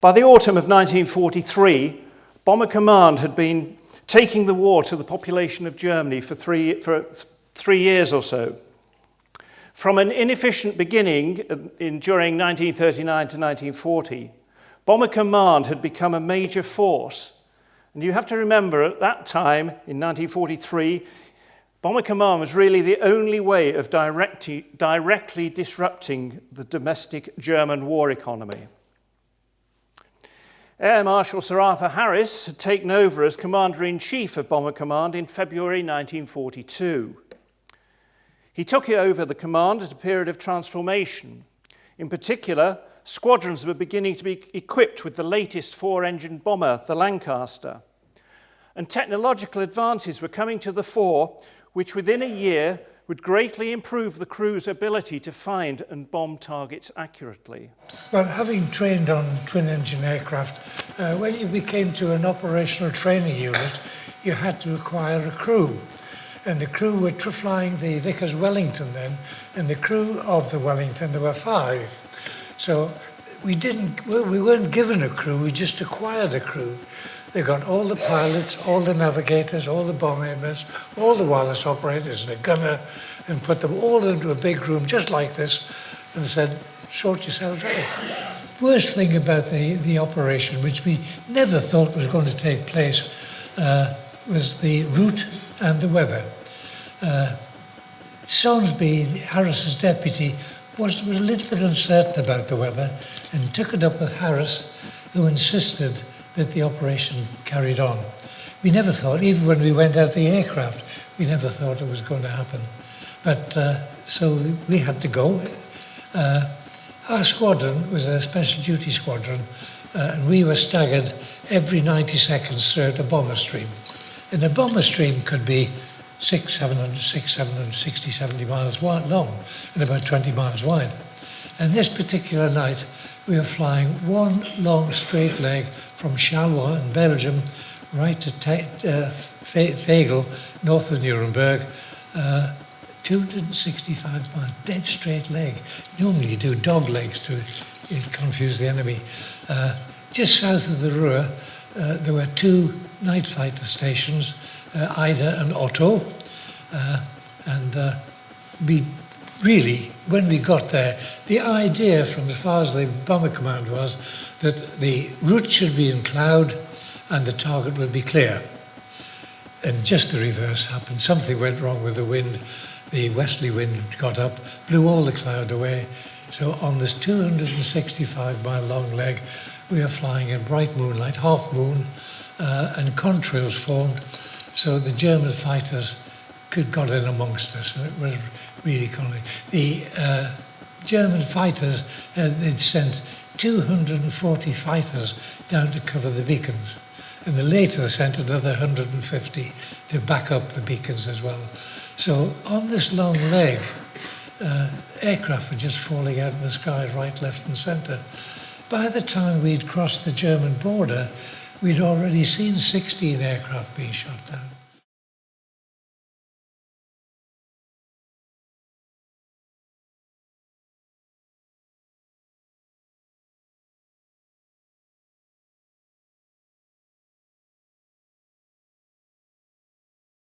By the autumn of 1943, Bomber Command had been taking the war to the population of Germany for three years or so. From an inefficient beginning during 1939 to 1940, Bomber Command had become a major force. And you have to remember, at that time, in 1943, Bomber Command was really the only way of directly disrupting the domestic German war economy. Air Marshal Sir Arthur Harris had taken over as Commander-in-Chief of Bomber Command in February 1942. He took over the command at a period of transformation. In particular, squadrons were beginning to be equipped with the latest four-engine bomber, the Lancaster. And technological advances were coming to the fore, which within a year would greatly improve the crew's ability to find and bomb targets accurately. Well, having trained on twin-engine aircraft, when you became to an operational training unit, you had to acquire a crew. And the crew were flying the Vickers Wellington then, and the crew of the Wellington, there were 5. So we weren't given a crew, we just acquired a crew. They got all the pilots, all the navigators, all the bomb aimers, all the wireless operators and a gunner, and put them all into a big room just like this and said, sort yourselves out. Worst thing about the operation, which we never thought was going to take place, was the route and the weather. Sonsby, Harris's deputy, was a little bit uncertain about the weather and took it up with Harris, who insisted that the operation carried on. We never thought, even when we went out the aircraft, we never thought it was going to happen. But so we had to go. Our squadron was a special duty squadron, and we were staggered every 90 seconds throughout a bomber stream. And a bomber stream could be 760, 70 miles long and about 20 miles wide. And this particular night, we were flying one long straight leg from Charleroi in Belgium right to Fegel, north of Nuremberg, 265 miles, dead straight leg. Normally you do dog legs to confuse the enemy. Just south of the Ruhr, there were 2 night fighter stations, Ida and Otto, and we really, when we got there, the idea from as far as the Bomber Command was that the route should be in cloud and the target would be clear. And just the reverse happened. Something went wrong with the wind. The westerly wind got up, blew all the cloud away. So on this 265-mile long leg, we were flying in bright moonlight, half moon, and contrails formed. So the German fighters got in amongst us, and it was really comedy. The German fighters, they'd sent 240 fighters down to cover the beacons, and then later they sent another 150 to back up the beacons as well. So on this long leg, aircraft were just falling out of the sky right, left and centre. By the time we'd crossed the German border, we'd already seen 16 aircraft being shot down.